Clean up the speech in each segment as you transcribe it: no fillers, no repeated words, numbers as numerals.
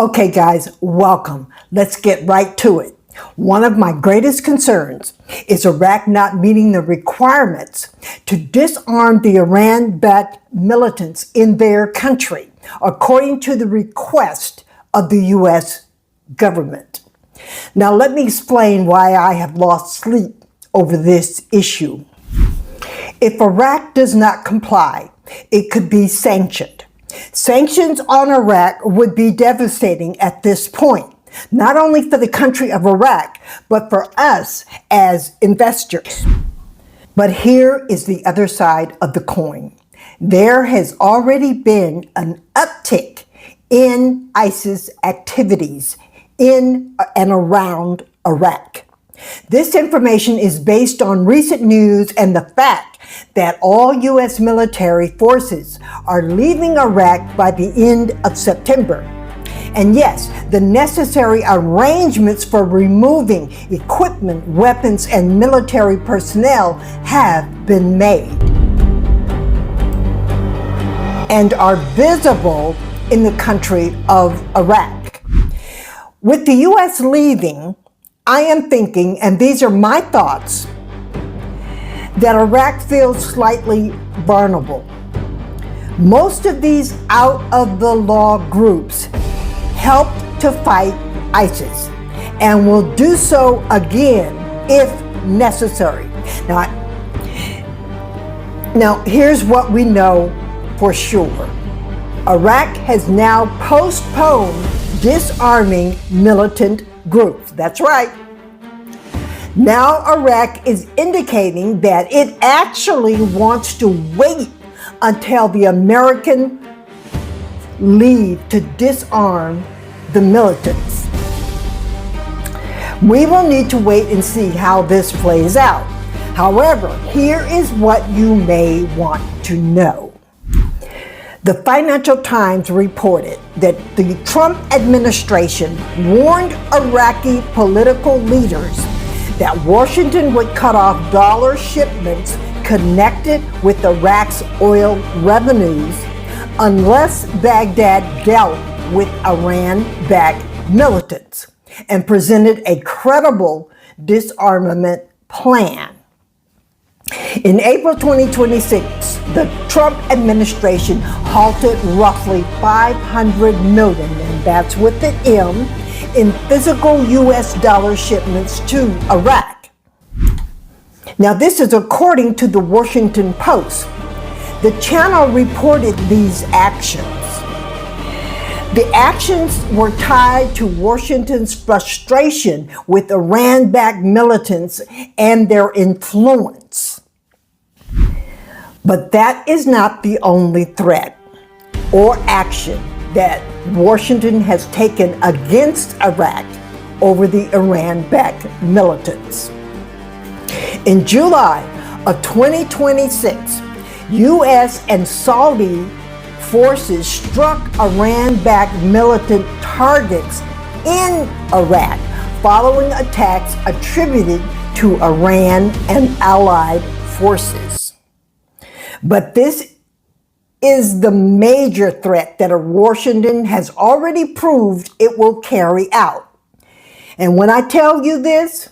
Okay guys, welcome. Let's get right to it. One of my greatest concerns is Iraq not meeting the requirements to disarm the Iran-backed militants in their country, according to the request of the U.S. government. Now let me explain why I have lost sleep over this issue. If Iraq does not comply, it could be sanctioned. Sanctions on Iraq would be devastating at this point, not only for the country of Iraq, but for us as investors. But here is the other side of the coin. There has already been an uptick in ISIS activities in and around Iraq. This information is based on recent news and the fact that all U.S. military forces are leaving Iraq by the end of September. And yes, the necessary arrangements for removing equipment, weapons, and military personnel have been made and are visible in the country of Iraq. With the U.S. leaving, I am thinking, and these are my thoughts, that Iraq feels slightly vulnerable. Most of these out-of-the-law groups helped to fight ISIS and will do so again if necessary. Now here's what we know for sure. Iraq has now postponed disarming militant groups. That's right. Now Iraq is indicating that it actually wants to wait until the American leave to disarm the militants. We will need to wait and see how this plays out. However, here is what you may want to know. The Financial Times reported that the Trump administration warned Iraqi political leaders that Washington would cut off dollar shipments connected with Iraq's oil revenues unless Baghdad dealt with Iran-backed militants and presented a credible disarmament plan. In April 2026, the Trump administration halted roughly 500 million, and that's with the M, in physical U.S. dollar shipments to Iraq. Now this is according to the Washington Post. The channel reported these actions. The actions were tied to Washington's frustration with Iran-backed militants and their influence. But that is not the only threat or action that Washington has taken against Iraq over the Iran-backed militants. In July of 2026, U.S. and Saudi forces struck Iran-backed militant targets in Iraq following attacks attributed to Iran and allied forces. But this is the major threat that Washington has already proved it will carry out. And when I tell you this,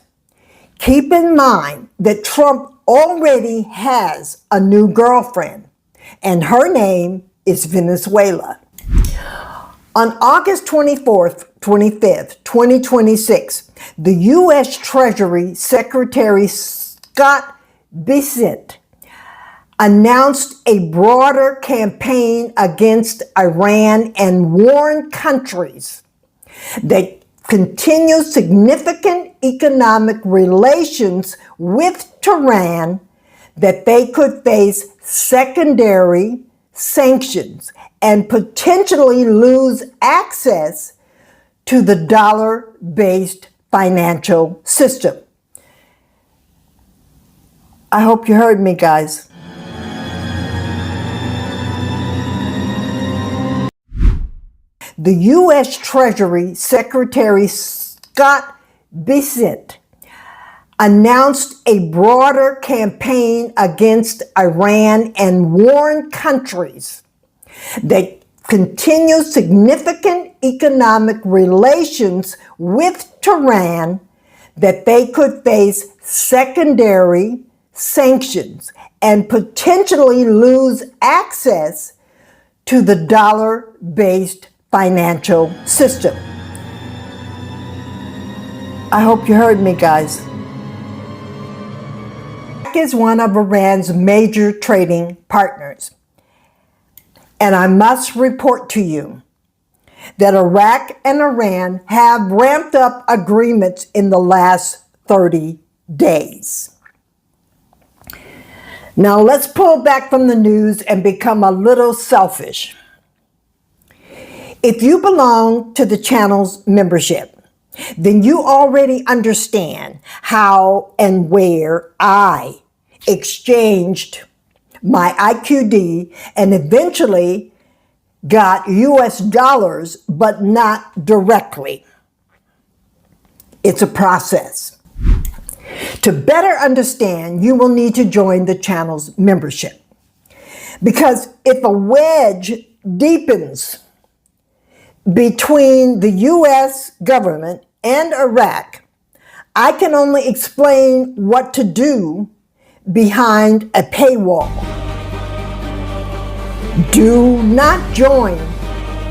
keep in mind that Trump already has a new girlfriend, and her name is Venezuela. On August 25th, 2026, the U.S. Treasury Secretary Scott Bessent announced a broader campaign against Iran and warned countries that continue significant economic relations with Tehran that they could face secondary sanctions and potentially lose access to the dollar-based financial system. I hope you heard me, guys. The U.S. Treasury Secretary Scott Bessent announced a broader campaign against Iran and warned countries that continue significant economic relations with Tehran that they could face secondary sanctions and potentially lose access to the dollar-based financial system. I hope you heard me, guys. Iraq is one of Iran's major trading partners. And I must report to you that Iraq and Iran have ramped up agreements in the last 30 days. Now let's pull back from the news and become a little selfish. If you belong to the channel's membership, then you already understand how and where I exchanged my IQD and eventually got US dollars, but not directly. It's a process. To better understand, you will need to join the channel's membership. Because if a wedge deepens between the US government and Iraq, I can only explain what to do behind a paywall. Do not join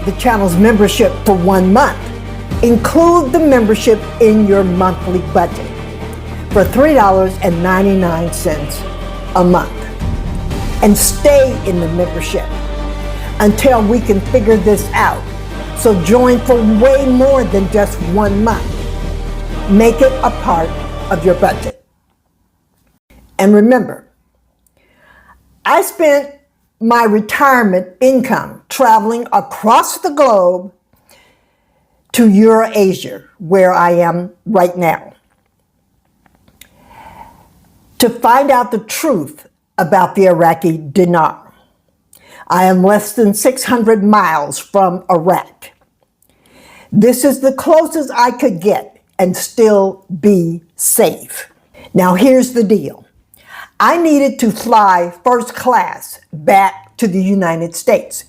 the channel's membership for 1 month. Include the membership in your monthly budget for $3.99 a month. And stay in the membership until we can figure this out. So join for way more than just 1 month. Make it a part of your budget. And remember, I spent my retirement income traveling across the globe to Eurasia, where I am right now, to find out the truth about the Iraqi dinar. I am less than 600 miles from Iraq. This is the closest I could get and still be safe. Now here's the deal. I needed to fly first class back to the United States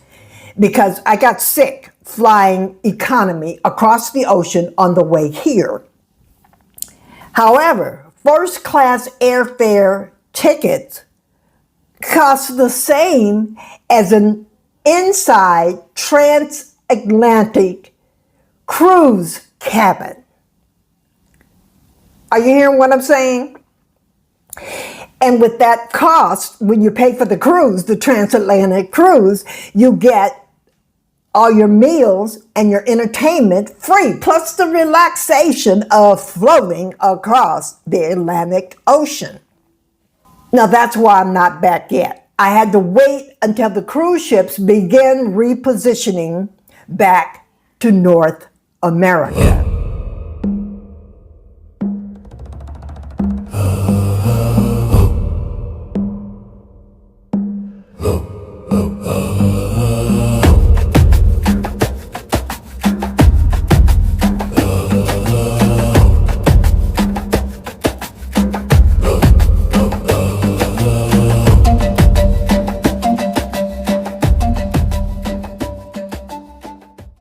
because I got sick flying economy across the ocean on the way here. However, first class airfare tickets cost the same as an inside transatlantic cruise cabin. Are you hearing what I'm saying? And with that cost, when you pay for the cruise, the transatlantic cruise, you get all your meals and your entertainment free, plus the relaxation of floating across the Atlantic Ocean. Now that's why I'm not back yet. I had to wait until the cruise ships began repositioning back to North America.